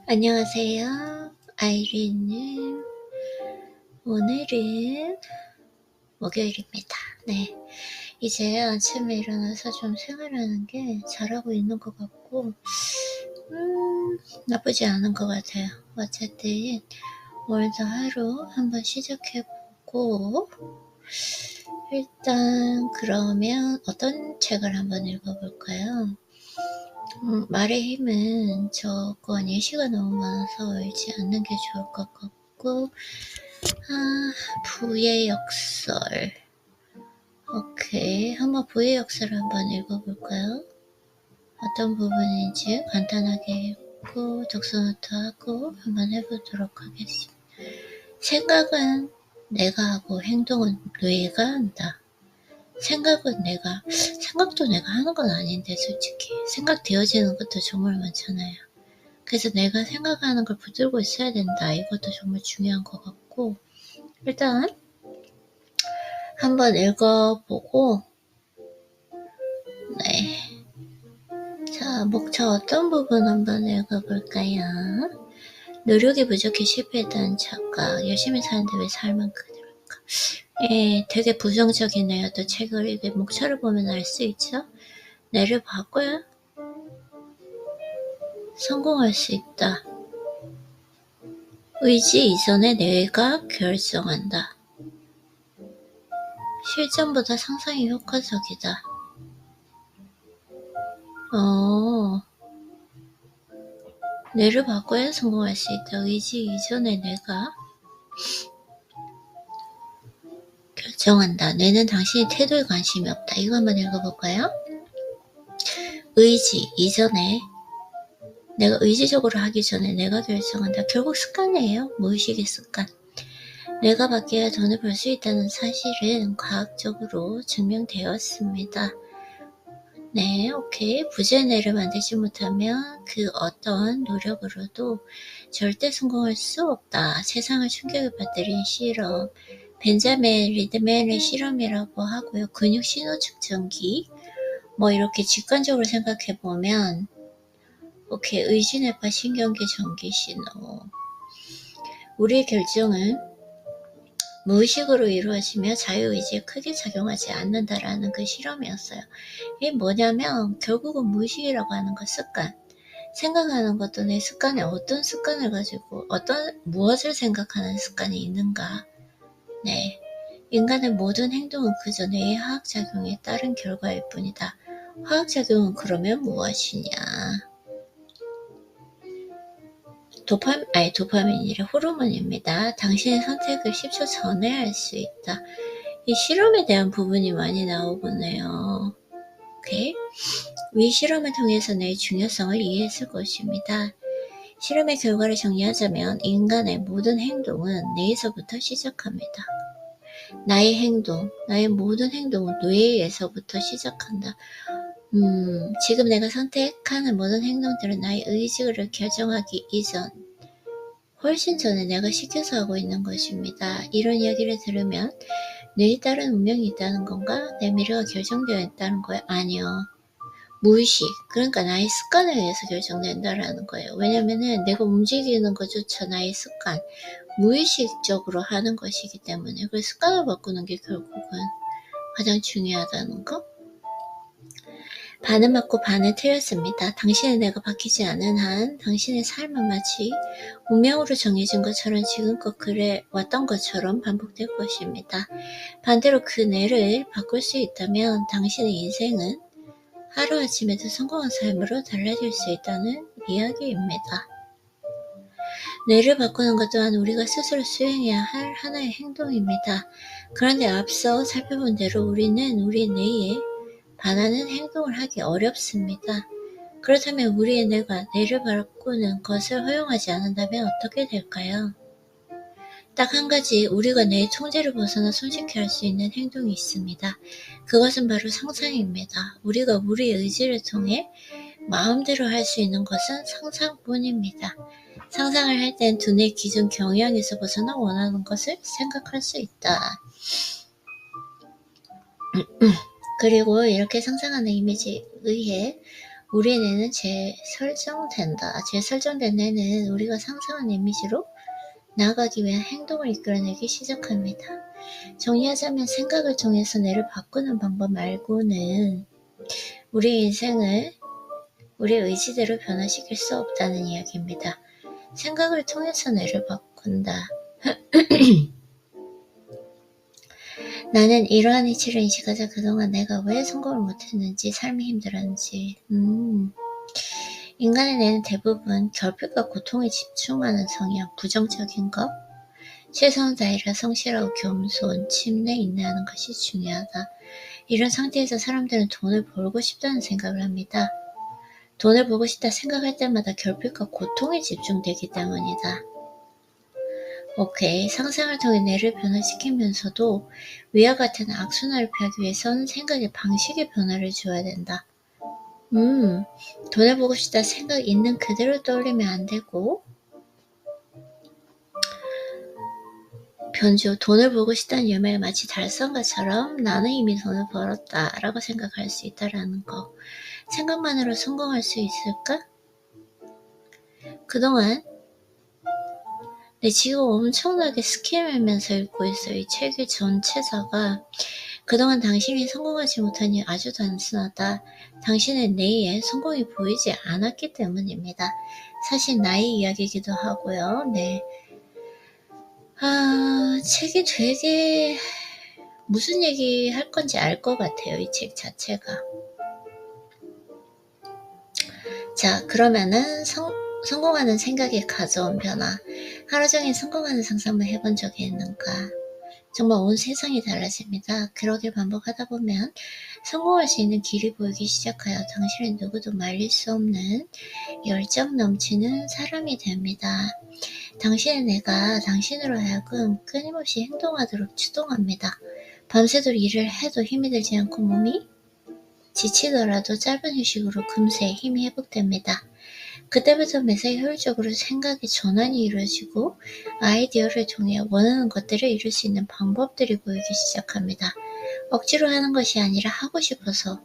안녕하세요. 아이린님. 오늘은 목요일입니다. 네. 이제 아침에 일어나서 좀 생활하는 게 잘하고 있는 것 같고, 나쁘지 않은 것 같아요. 어쨌든, 오늘도 하루 한번 시작해보고, 일단, 그러면 어떤 책을 한번 읽어볼까요? 말의 힘은 조금 예시가 너무 많아서 읽지 않는 게 좋을 것 같고, 부의 역설. 오케이. 한번 부의 역설을 한번 읽어볼까요? 어떤 부분인지 간단하게 읽고, 독서노트 하고, 한번 해보도록 하겠습니다. 생각은 내가 하고, 행동은 뇌가 한다. 생각도 내가 하는 건 아닌데, 솔직히. 생각되어지는 것도 정말 많잖아요. 그래서 내가 생각하는 걸 붙들고 있어야 된다. 이것도 정말 중요한 것 같고, 일단 한번 읽어보고, 네. 자, 목차 어떤 부분 한번 읽어볼까요? 노력이 부족해 실패했다는 작가, 열심히 사는데 왜 삶은 그대로일까? 예, 되게 부정적이네요. 또 책을 이게 목차를 보면 알 수 있죠? 뇌를 바꿔야 성공할 수 있다. 의지 이전에 뇌가 결정한다. 실전보다 상상이 효과적이다. 뇌를 바꿔야 성공할 수 있다. 의지 이전에 뇌가 결정한다. 뇌는 당신의 태도에 관심이 없다. 이거 한번 읽어볼까요? 의지 이전에 내가 의지적으로 하기 전에 내가 결정한다. 결국 습관이에요. 무의식의 습관. 내가 바뀌어야 돈을 벌 수 있다는 사실은 과학적으로 증명되었습니다. 네, 오케이. 부재의 뇌를 만들지 못하면 그 어떤 노력으로도 절대 성공할 수 없다. 세상을 충격에 빠뜨린 실험. 벤자민 리드맨의 실험이라고 하고요. 근육 신호 측정기. 이렇게 직관적으로 생각해보면, 오케이. 의지뇌파 신경계 전기 신호. 우리의 결정은 무의식으로 이루어지며 자유의지에 크게 작용하지 않는다라는 그 실험이었어요. 이게 뭐냐면 결국은 무의식이라고 하는 것, 습관. 생각하는 것도 내 습관에 어떤 습관을 가지고 무엇을 생각하는 습관이 있는가. 네, 인간의 모든 행동은 그저 뇌의 화학작용에 따른 결과일 뿐이다. 화학작용은 그러면 무엇이냐. 도파민이래 호르몬입니다. 당신의 선택을 10초 전에 할 수 있다. 이 실험에 대한 부분이 많이 나오고네요. 오케이. 위 실험을 통해서 내 중요성을 이해했을 것입니다. 실험의 결과를 정리하자면 인간의 모든 행동은 뇌에서부터 시작합니다. 나의 모든 행동은 뇌에서부터 시작한다. 지금 내가 선택하는 모든 행동들은 나의 의지를 결정하기 이전, 훨씬 전에 내가 시켜서 하고 있는 것입니다. 이런 이야기를 들으면 뇌에 따른 운명이 있다는 건가? 내 미래가 결정되어 있다는 거예요? 아니요. 무의식, 그러니까 나의 습관에 의해서 결정된다라는 거예요. 왜냐면은 내가 움직이는 것조차 나의 습관, 무의식적으로 하는 것이기 때문에 그 습관을 바꾸는 게 결국은 가장 중요하다는 거. 반은 맞고 반은 틀렸습니다. 당신의 내가 바뀌지 않은 한 당신의 삶은 마치 운명으로 정해진 것처럼 지금껏 그래 왔던 것처럼 반복될 것입니다. 반대로 그 뇌를 바꿀 수 있다면 당신의 인생은 하루아침에도 성공한 삶으로 달라질 수 있다는 이야기입니다. 뇌를 바꾸는 것 또한 우리가 스스로 수행해야 할 하나의 행동입니다. 그런데 앞서 살펴본 대로 우리는 우리 뇌에 반하는 행동을 하기 어렵습니다. 그렇다면 우리의 뇌가 뇌를 바꾸는 것을 허용하지 않는다면 어떻게 될까요? 딱 한 가지 우리가 뇌의 통제를 벗어나 손쉽게 할 수 있는 행동이 있습니다. 그것은 바로 상상입니다. 우리가 우리의 의지를 통해 마음대로 할 수 있는 것은 상상뿐입니다. 상상을 할 땐 두뇌 기존 경향에서 벗어나 원하는 것을 생각할 수 있다. 그리고 이렇게 상상하는 이미지에 의해 우리 뇌는 재설정된 뇌는 우리가 상상한 이미지로 나아가기 위한 행동을 이끌어내기 시작합니다. 정리하자면 생각을 통해서 뇌를 바꾸는 방법 말고는 우리 인생을 우리의 의지대로 변화시킬 수 없다는 이야기입니다. 생각을 통해서 뇌를 바꾼다. 나는 이러한 이치를 인식하자 그동안 내가 왜 성공을 못했는지, 삶이 힘들었는지. 인간의 뇌는 대부분 결핍과 고통에 집중하는 성향, 부정적인 것, 최선을 다하라, 성실하고 겸손, 침례, 인내하는 것이 중요하다. 이런 상태에서 사람들은 돈을 벌고 싶다는 생각을 합니다. 돈을 벌고 싶다 생각할 때마다 결핍과 고통에 집중되기 때문이다. 오케이. 상상을 통해 뇌를 변화시키면서도 위와 같은 악순환을 피하기 위해서는 생각의 방식의 변화를 줘야 된다. 돈을 벌고 싶다 생각 있는 그대로 떠올리면 안 되고, 변주, 돈을 벌고 싶다는 열매가 마치 달성가처럼 나는 이미 돈을 벌었다 라고 생각할 수 있다라는 거. 생각만으로 성공할 수 있을까? 그동안 지금 엄청나게 스캠하면서 읽고 있어요. 이 책의 전체자가 그동안 당신이 성공하지 못한 이유 아주 단순하다. 당신의 뇌에 성공이 보이지 않았기 때문입니다. 사실 나의 이야기이기도 하고요. 네. 책이 되게 무슨 얘기 할 건지 알 것 같아요. 이 책 자체가. 자, 그러면은 성공하는 생각이 가져온 변화. 하루 종일 성공하는 상상만 해본 적이 있는가? 정말 온 세상이 달라집니다. 그러길 반복하다 보면 성공할 수 있는 길이 보이기 시작하여 당신은 누구도 말릴 수 없는 열정 넘치는 사람이 됩니다. 당신의 뇌가 당신으로 하여금 끊임없이 행동하도록 추동합니다. 밤새도록 일을 해도 힘이 들지 않고 몸이 지치더라도 짧은 휴식으로 금세 힘이 회복됩니다. 그때부터 매사에 효율적으로 생각의 전환이 이루어지고 아이디어를 통해 원하는 것들을 이룰 수 있는 방법들이 보이기 시작합니다. 억지로 하는 것이 아니라 하고 싶어서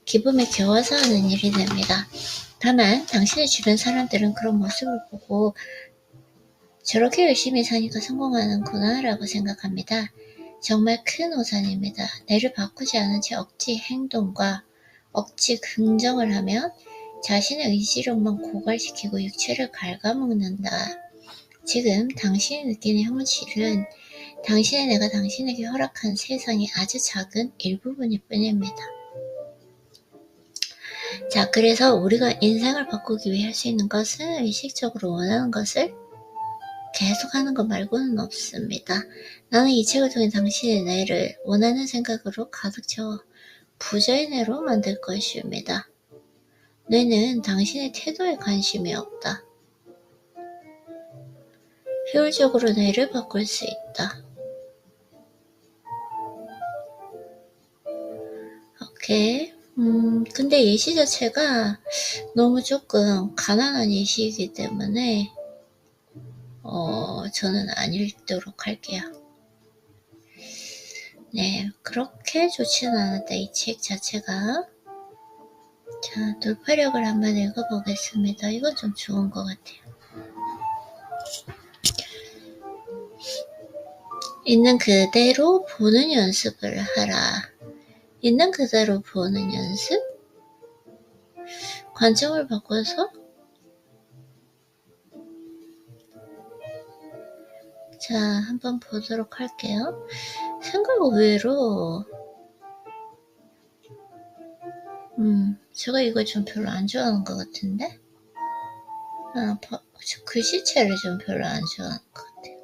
기분에 겨워서 하는 일이 됩니다. 다만 당신의 주변 사람들은 그런 모습을 보고 저렇게 열심히 사니까 성공하는구나 라고 생각합니다. 정말 큰 오산입니다. 뇌를 바꾸지 않은 채 억지 행동과 억지 긍정을 하면 자신의 의지력만 고갈시키고 육체를 갉아먹는다. 지금 당신이 느끼는 현실은 당신의 뇌가 당신에게 허락한 세상의 아주 작은 일부분일 뿐입니다. 자, 그래서 우리가 인생을 바꾸기 위해 할 수 있는 것은 의식적으로 원하는 것을 계속하는 것 말고는 없습니다. 나는 이 책을 통해 당신의 뇌를 원하는 생각으로 가득 채워 부자의 뇌로 만들 것입니다. 뇌는 당신의 태도에 관심이 없다. 효율적으로 뇌를 바꿀 수 있다. 오케이. 근데 예시 자체가 너무 조금 가난한 예시이기 때문에 저는 안 읽도록 할게요. 네, 그렇게 좋지는 않았다, 이 책 자체가. 자, 돌파력을 한번 읽어보겠습니다. 이건 좀 좋은 것 같아요. 있는 그대로 보는 연습을 하라. 있는 그대로 보는 연습? 관점을 바꿔서? 자, 한번 보도록 할게요. 생각 의외로 제가 이걸 좀 별로 안 좋아하는 것 같은데? 글씨체를 좀 별로 안 좋아하는 것 같아요.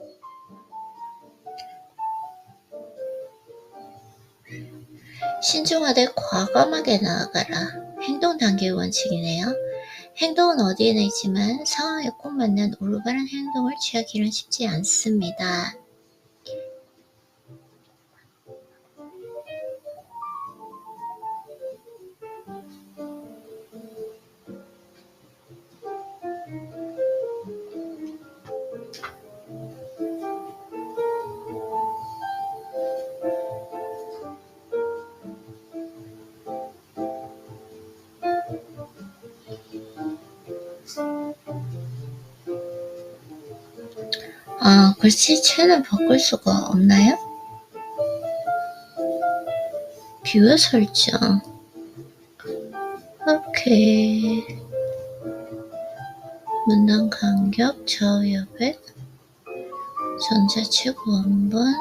신중하되 과감하게 나아가라. 행동 단계의 원칙이네요. 행동은 어디에나 있지만 상황에 꼭 맞는 올바른 행동을 취하기는 쉽지 않습니다. 글씨체는 바꿀 수가 없나요? 뷰어 설정. 오케이. 문단 간격, 좌우 여백, 전자치구 원본.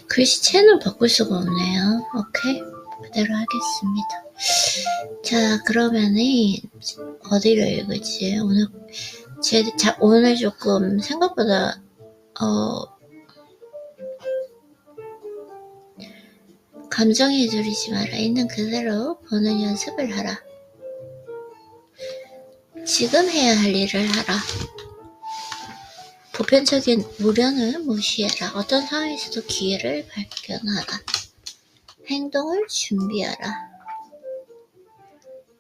글씨체는 바꿀 수가 없네요. 오케이. 그대로 하겠습니다. 자, 그러면은 어디를 읽을지 오늘 조금 생각보다 감정에 들이지 마라. 있는 그대로 보는 연습을 하라. 지금 해야 할 일을 하라. 보편적인 무련을 무시해라. 어떤 상황에서도 기회를 발견하라. 행동을 준비하라.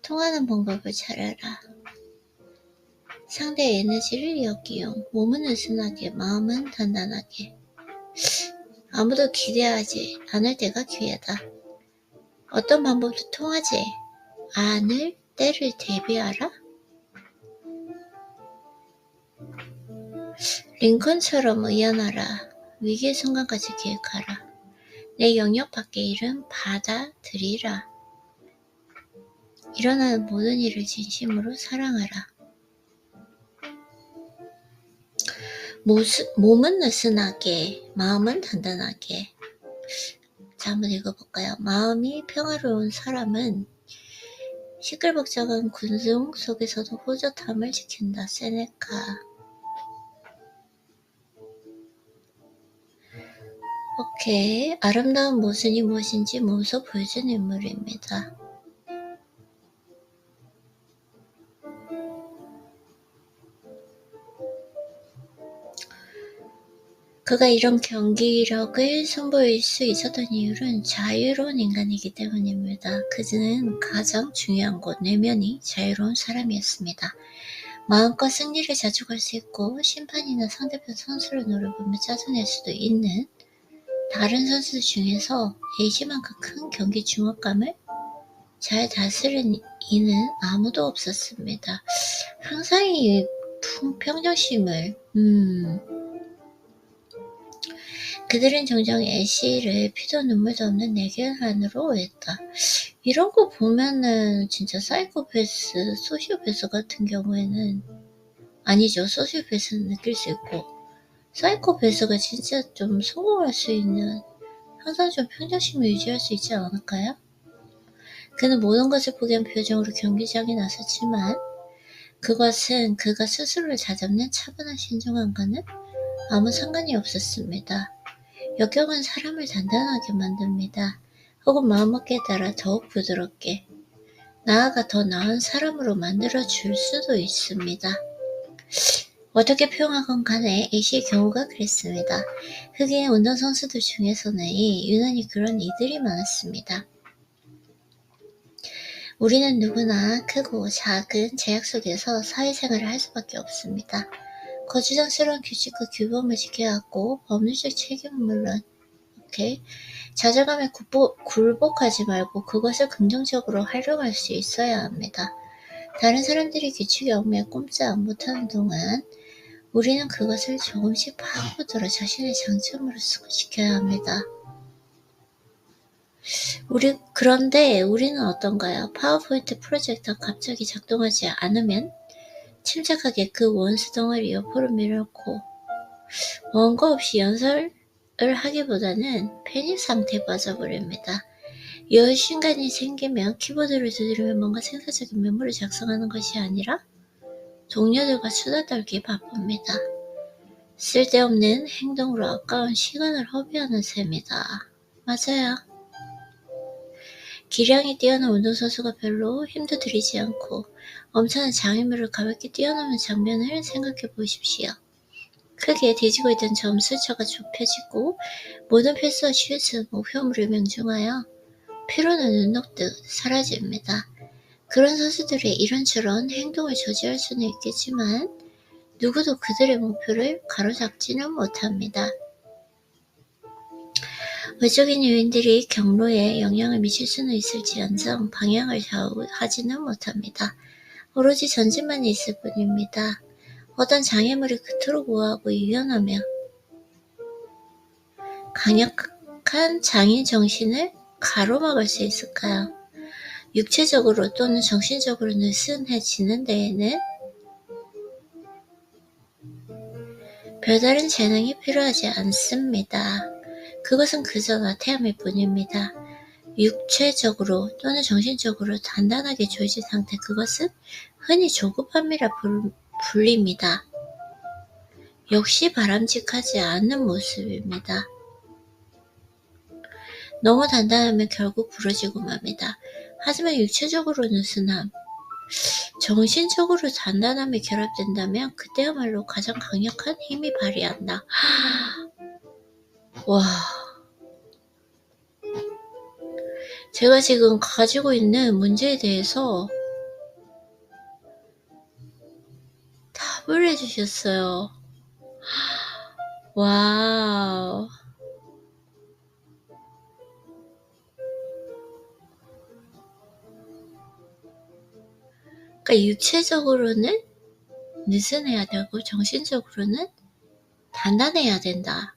통하는 방법을 잘해라. 상대의 에너지를 역이용. 몸은 느슨하게, 마음은 단단하게. 아무도 기대하지 않을 때가 기회다. 어떤 방법도 통하지 않을 때를 대비하라. 링컨처럼 의연하라. 위기의 순간까지 계획하라. 내 영역 밖의 일은 받아들이라. 일어나는 모든 일을 진심으로 사랑하라. 몸은 느슨하게, 마음은 단단하게. 자, 한번 읽어볼까요? 마음이 평화로운 사람은 시끌벅적한 군중 속에서도 호젓함을 지킨다. 세네카. 오케이. 아름다운 모순이 무엇인지 몸소 보여준 인물입니다. 그가 이런 경기력을 선보일 수 있었던 이유는 자유로운 인간이기 때문입니다. 그는 가장 중요한 것, 내면이 자유로운 사람이었습니다. 마음껏 승리를 자축할 수 있고 심판이나 상대편 선수를 노려보며 짜증낼 수도 있는 다른 선수들 중에서 A씨만큼 큰 경기 중압감을 잘 다스린 이는 아무도 없었습니다. 항상 이 평정심을 그들은 종종 애쉬를 피도 눈물도 없는 내계란으로 오했다. 이런 거 보면은 진짜 사이코패스, 소시오패스 같은 경우에는 아니죠. 소시오패스는 느낄 수 있고 사이코패스가 진짜 좀 성공할 수 있는 항상 좀 평정심을 유지할 수 있지 않을까요? 그는 모든 것을 포기한 표정으로 경기장에 나섰지만 그것은 그가 스스로를 다잡는 차분한 신중함과는 아무 상관이 없었습니다. 역경은 사람을 단단하게 만듭니다. 혹은 마음먹기에 따라 더욱 부드럽게, 나아가 더 나은 사람으로 만들어줄 수도 있습니다. 어떻게 표현하건 간에 A씨의 경우가 그랬습니다. 흑인 운동선수들 중에서는 유난히 그런 이들이 많았습니다. 우리는 누구나 크고 작은 제약 속에서 사회생활을 할 수밖에 없습니다. 거추장스러운 규칙과 규범을 지켜야 하고 법률적 책임은 물론 좌절감에 굴복하지 말고 그것을 긍정적으로 활용할 수 있어야 합니다. 다른 사람들이 규칙에 얽매여 꼼짝 못하는 동안 우리는 그것을 조금씩 파고들어 자신의 장점으로 시켜야 합니다. 그런데 우리는 어떤가요? 파워포인트 프로젝터가 갑자기 작동하지 않으면 침착하게 그 원수 덩어리 옆으로 밀어놓고 원고 없이 연설을 하기보다는 패닉 상태에 빠져버립니다. 여신간이 생기면 키보드를 두드리며 뭔가 생산적인 메모를 작성하는 것이 아니라 동료들과 수다 떨기에 바쁩니다. 쓸데없는 행동으로 아까운 시간을 허비하는 셈이다. 맞아요. 기량이 뛰어난 운동선수가 별로 힘도 들이지 않고 엄청난 장애물을 가볍게 뛰어넘는 장면을 생각해 보십시오. 크게 뒤지고 있던 점수차가 좁혀지고 모든 패스와 슛은 목표물을 명중하여 피로는 눈 녹듯 사라집니다. 그런 선수들의 이런저런 행동을 저지할 수는 있겠지만 누구도 그들의 목표를 가로잡지는 못합니다. 외적인 요인들이 경로에 영향을 미칠 수는 있을지언정 방향을 좌우하지는 못합니다. 오로지 전진만 있을 뿐입니다. 어떤 장애물이 그토록 우아하고 유연하며 강력한 장인 정신을 가로막을 수 있을까요? 육체적으로 또는 정신적으로 느슨해지는 데에는 별다른 재능이 필요하지 않습니다. 그것은 그저 나태함일 뿐입니다. 육체적으로 또는 정신적으로 단단하게 조이진 상태, 그것은 흔히 조급함이라 불립니다. 역시 바람직하지 않은 모습입니다. 너무 단단하면 결국 부러지고 맙니다. 하지만 육체적으로 느슨함, 정신적으로 단단함이 결합된다면 그때야말로 가장 강력한 힘이 발휘한다. 와, 제가 지금 가지고 있는 문제에 대해서 답을 해주셨어요. 와우. 그러니까 육체적으로는 느슨해야 되고 정신적으로는 단단해야 된다.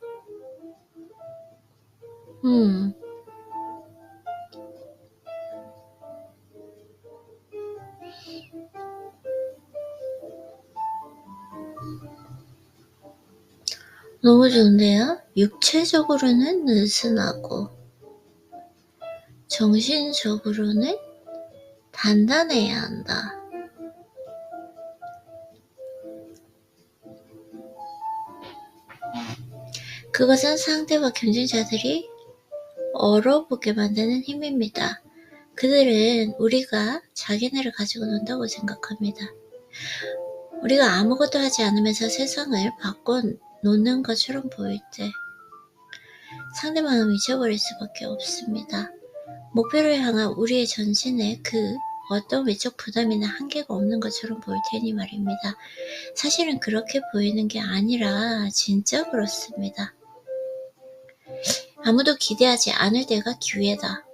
너무 좋은데요? 육체적으로는 느슨하고 정신적으로는 단단해야 한다. 그것은 상대와 경쟁자들이 얼어보게 만드는 힘입니다. 그들은 우리가 자기네를 가지고 논다고 생각합니다. 우리가 아무것도 하지 않으면서 세상을 바꿔놓는 것처럼 보일 때 상대방은 미쳐버릴 수밖에 없습니다. 목표를 향한 우리의 전진에 그 어떤 외적 부담이나 한계가 없는 것처럼 보일 테니 말입니다. 사실은 그렇게 보이는 게 아니라 진짜 그렇습니다. 아무도 기대하지 않을 때가 기회다.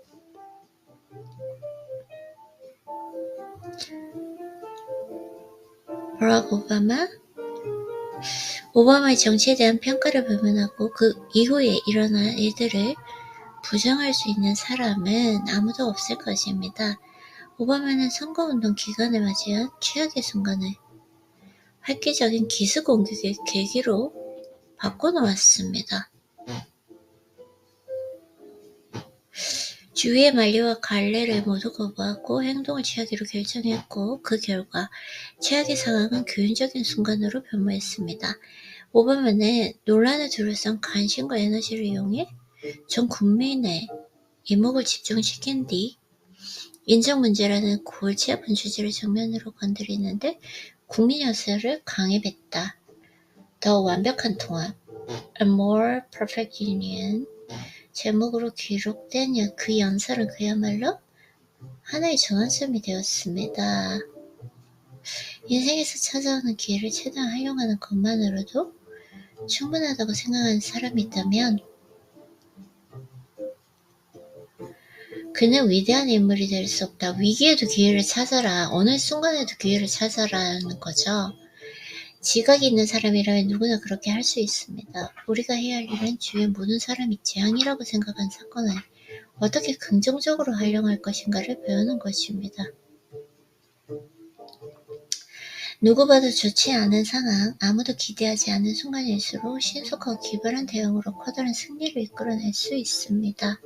버락 오바마의 정치에 대한 평가를 불문하고 그 이후에 일어난 일들을 부정할 수 있는 사람은 아무도 없을 것입니다. 오바마는 선거운동 기간을 맞이한 최악의 순간을 획기적인 기습 공격의 계기로 바꿔놓았습니다. 주위의 만리와 갈래를 모두 거부하고 행동을 취하기로 결정했고 그 결과 최악의 상황은 교훈적인 순간으로 변모했습니다. 오바마는 논란을 둘러싼 관심과 에너지를 이용해 전 국민의 이목을 집중시킨 뒤 인정 문제라는 골치 아픈 주제를 정면으로 건드리는데 국민 여세를 강입했다. 더 완벽한 통합, A More Perfect Union 제목으로 기록된 그 연설은 그야말로 하나의 전환점이 되었습니다. 인생에서 찾아오는 기회를 최대한 활용하는 것만으로도 충분하다고 생각하는 사람이 있다면 그는 위대한 인물이 될 수 없다. 위기에도 기회를 찾아라. 어느 순간에도 기회를 찾아라는 거죠. 지각이 있는 사람이라면 누구나 그렇게 할 수 있습니다. 우리가 해야 할 일은 주위의 모든 사람이 재앙이라고 생각한 사건을 어떻게 긍정적으로 활용할 것인가를 배우는 것입니다. 누구 봐도 좋지 않은 상황, 아무도 기대하지 않은 순간일수록 신속하고 기발한 대응으로 커다란 승리를 이끌어낼 수 있습니다.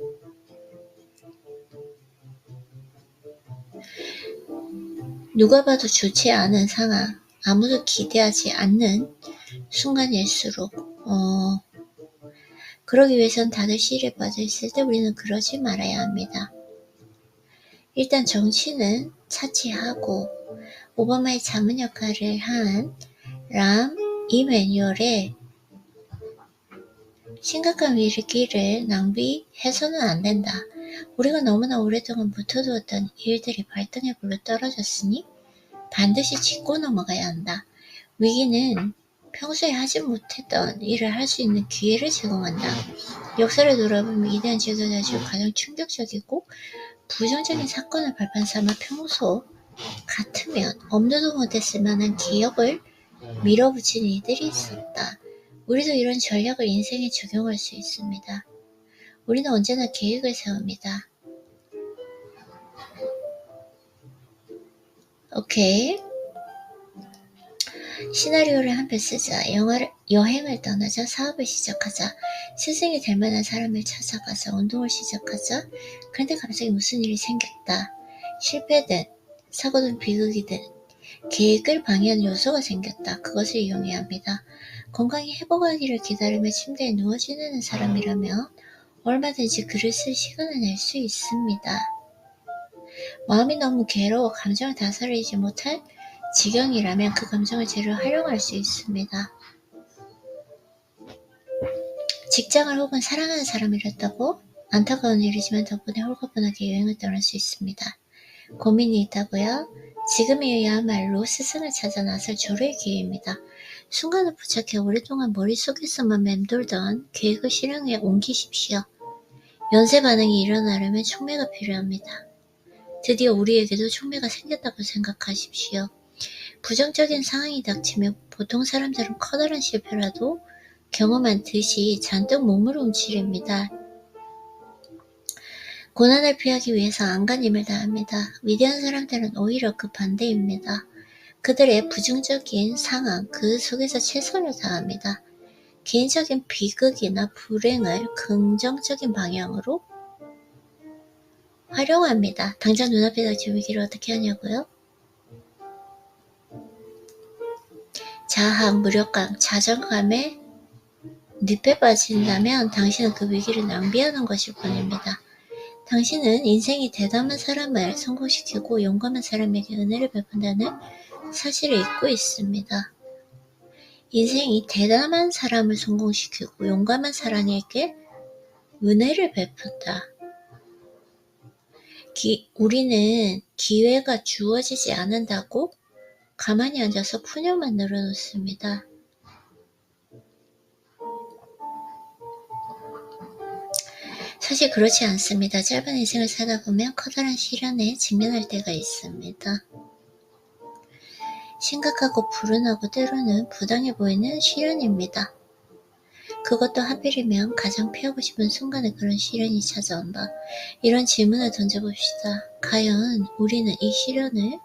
누가 봐도 좋지 않은 상황, 아무도 기대하지 않는 순간일수록 그러기 위해선 다들 시일에 빠져 있을 때 우리는 그러지 말아야 합니다. 일단 정치는 차치하고 오바마의 자문 역할을 한 람 이매뉴얼의 심각한 위기를 낭비해서는 안 된다. 우리가 너무나 오랫동안 묻혀두었던 일들이 발등에 불러 떨어졌으니 반드시 짚고 넘어가야 한다. 위기는 평소에 하지 못했던 일을 할 수 있는 기회를 제공한다. 역사를 돌아보면 이대한 지도자 중 가장 충격적이고 부정적인 사건을 발판 삼아 평소 같으면 엄두도 못했을 만한 기억을 밀어붙인 이들이 있었다. 우리도 이런 전략을 인생에 적용할 수 있습니다. 우리는 언제나 계획을 세웁니다. 오케이. 시나리오를 한 편 쓰자. 여행을 떠나자. 사업을 시작하자. 스승이 될 만한 사람을 찾아가자. 운동을 시작하자. 그런데 갑자기 무슨 일이 생겼다. 실패든 사고든 비극이든 계획을 방해하는 요소가 생겼다. 그것을 이용해야 합니다. 건강히 회복하기를 기다리며 침대에 누워 지내는 사람이라면 얼마든지 글을 쓸 시간을 낼 수 있습니다. 마음이 너무 괴로워 감정을 다스리지 못할 지경이라면 그 감정을 재료로 활용할 수 있습니다. 직장을 혹은 사랑하는 사람을 잃었다고? 안타까운 일이지만 덕분에 홀가분하게 여행을 떠날 수 있습니다. 고민이 있다고요? 지금이야말로 스승을 찾아 나설 조례의 기회입니다. 순간을 포착해 오랫동안 머릿속에서만 맴돌던 계획을 실행에 옮기십시오. 연쇄 반응이 일어나려면 촉매가 필요합니다. 드디어 우리에게도 촉매가 생겼다고 생각하십시오. 부정적인 상황이 닥치면 보통 사람들은 커다란 실패라도 경험한 듯이 잔뜩 몸을 움츠립니다. 고난을 피하기 위해서 안간힘을 다합니다. 위대한 사람들은 오히려 그 반대입니다. 그들의 부정적인 상황 그 속에서 최선을 다합니다. 개인적인 비극이나 불행을 긍정적인 방향으로 활용합니다. 당장 눈앞에 닥친 위기를 어떻게 하냐고요? 자학, 무력감, 자존감에 늪에 빠진다면 당신은 그 위기를 낭비하는 것일 뿐입니다. 당신은 인생이 대담한 사람을 성공시키고 용감한 사람에게 은혜를 베푼다는 사실을 잊고 있습니다. 인생이 대담한 사람을 성공시키고 용감한 사람에게 은혜를 베푼다. 우리는 기회가 주어지지 않는다고 가만히 앉아서 푸념만 늘어놓습니다. 사실 그렇지 않습니다. 짧은 인생을 살다 보면 커다란 시련에 직면할 때가 있습니다. 심각하고 불운하고 때로는 부당해 보이는 시련입니다. 그것도 하필이면 가장 피하고 싶은 순간에 그런 시련이 찾아온다. 이런 질문을 던져봅시다. 과연 우리는 이 시련을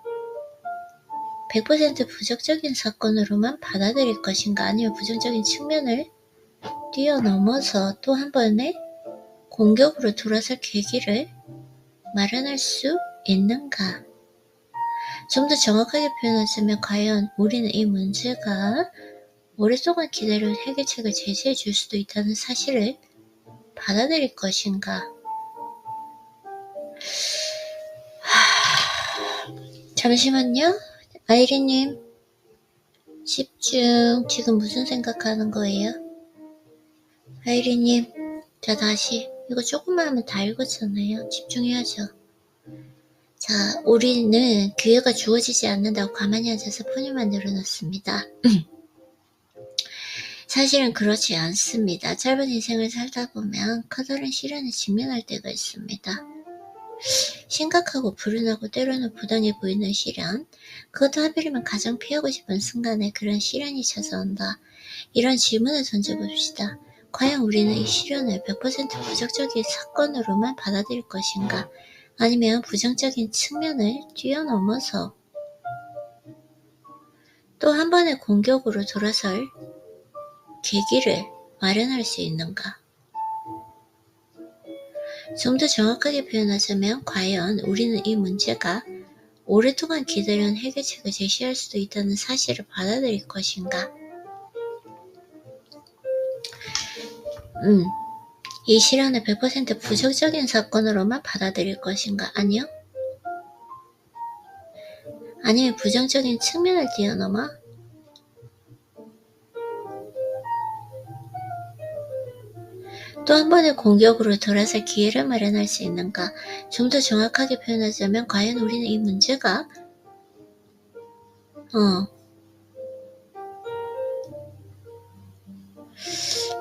100% 부정적인 사건으로만 받아들일 것인가 아니면 부정적인 측면을 뛰어넘어서 또 한 번의 공격으로 돌아설 계기를 마련할 수 있는가? 좀 더 정확하게 표현하자면 과연 우리는 이 문제가 오랫동안 기다려온 해결책을 제시해 줄 수도 있다는 사실을 받아들일 것인가? 잠시만요. 아이리님 집중. 지금 무슨 생각하는 거예요? 아이리님 자 다시 이거 조금만 하면 다 읽었잖아요. 집중해야죠. 자, 우리는 기회가 주어지지 않는다고 가만히 앉아서 푸념만 늘어놓습니다. 사실은 그렇지 않습니다. 짧은 인생을 살다 보면 커다란 시련에 직면할 때가 있습니다. 심각하고 불운하고 때로는 부당해 보이는 시련, 그것도 하필이면 가장 피하고 싶은 순간에 그런 시련이 찾아온다. 이런 질문을 던져봅시다. 과연 우리는 이 시련을 100% 부정적인 사건으로만 받아들일 것인가? 아니면 부정적인 측면을 뛰어넘어서 또 한 번의 공격으로 돌아설 계기를 마련할 수 있는가? 좀 더 정확하게 표현하자면 과연 우리는 이 문제가 오랫동안 기다려온 해결책을 제시할 수도 있다는 사실을 받아들일 것인가? 이 시련을 100% 부정적인 사건으로만 받아들일 것인가? 아니요. 아니면 부정적인 측면을 뛰어넘어 또 한 번의 공격으로 돌아설 기회를 마련할 수 있는가? 좀 더 정확하게 표현하자면 과연 우리는 이 문제가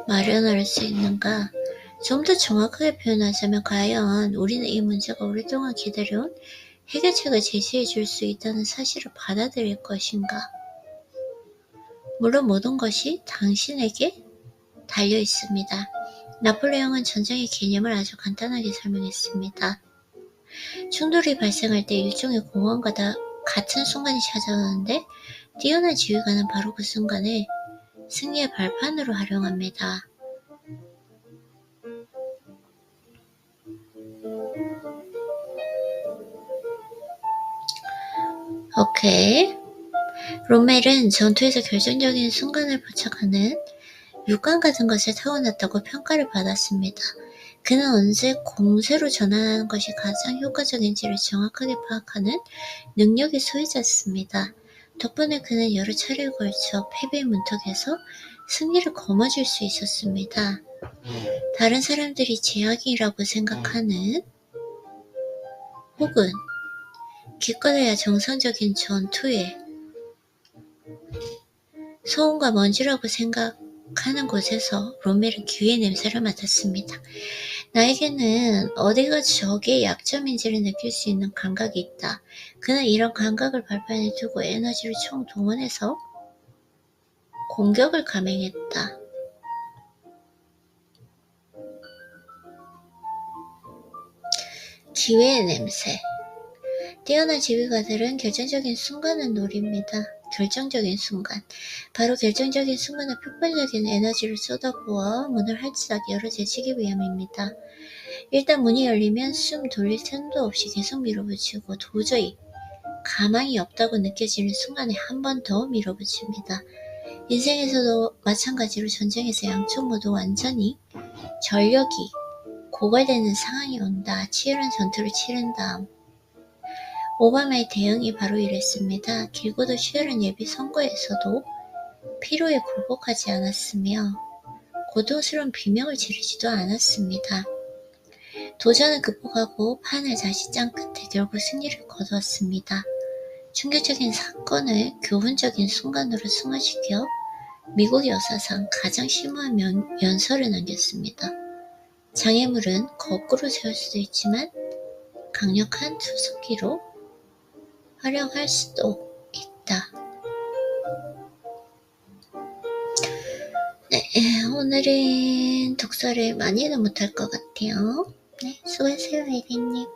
마련할 수 있는가? 좀 더 정확하게 표현하자면 과연 우리는 이 문제가 오랫동안 기다려온 해결책을 제시해 줄 수 있다는 사실을 받아들일 것인가? 물론 모든 것이 당신에게 달려 있습니다. 나폴레옹은 전쟁의 개념을 아주 간단하게 설명했습니다. 충돌이 발생할 때 일종의 공허함과 같은 순간이 찾아오는데 뛰어난 지휘관은 바로 그 순간에 승리의 발판으로 활용합니다. 오케이. 로멜은 전투에서 결정적인 순간을 포착하는 육감 같은 것을 타고났다고 평가를 받았습니다. 그는 언제 공세로 전환하는 것이 가장 효과적인지를 정확하게 파악하는 능력의 소유자였습니다. 덕분에 그는 여러 차례에 걸쳐 패배의 문턱에서 승리를 거머쥘 수 있었습니다. 다른 사람들이 제약이라고 생각하는 혹은 기껏해야 정상적인 전투에 소음과 먼지라고 생각하는 곳에서 로멜은 기회의 냄새를 맡았습니다. 나에게는 어디가 적의 약점인지를 느낄 수 있는 감각이 있다. 그는 이런 감각을 발판에 두고 에너지를 총동원해서 공격을 감행했다. 기회의 냄새. 뛰어난 지휘가들은 결정적인 순간을 노립니다. 결정적인 순간. 바로 결정적인 순간에 폭발적인 에너지를 쏟아부어 문을 활짝 열어 제치기 위함입니다. 일단 문이 열리면 숨 돌릴 틈도 없이 계속 밀어붙이고 도저히 가망이 없다고 느껴지는 순간에 한 번 더 밀어붙입니다. 인생에서도 마찬가지로 전쟁에서 양쪽 모두 완전히 전력이 고갈되는 상황이 온다. 치열한 전투를 치른 다음 오바마의 대응이 바로 이랬습니다. 길고도 치열한 예비 선거에서도 피로에 굴복하지 않았으며 고통스러운 비명을 지르지도 않았습니다. 도전을 극복하고 판을 다시 짠 끝에 결국 승리를 거두었습니다. 충격적인 사건을 교훈적인 순간으로 승화시켜 미국 역사상 가장 심오한 연설을 남겼습니다. 장애물은 거꾸로 세울 수도 있지만 강력한 투석기로 활용할 수도 있다. 네, 오늘은 독서를 많이는 못할 것 같아요. 네, 수고하세요, 에리님.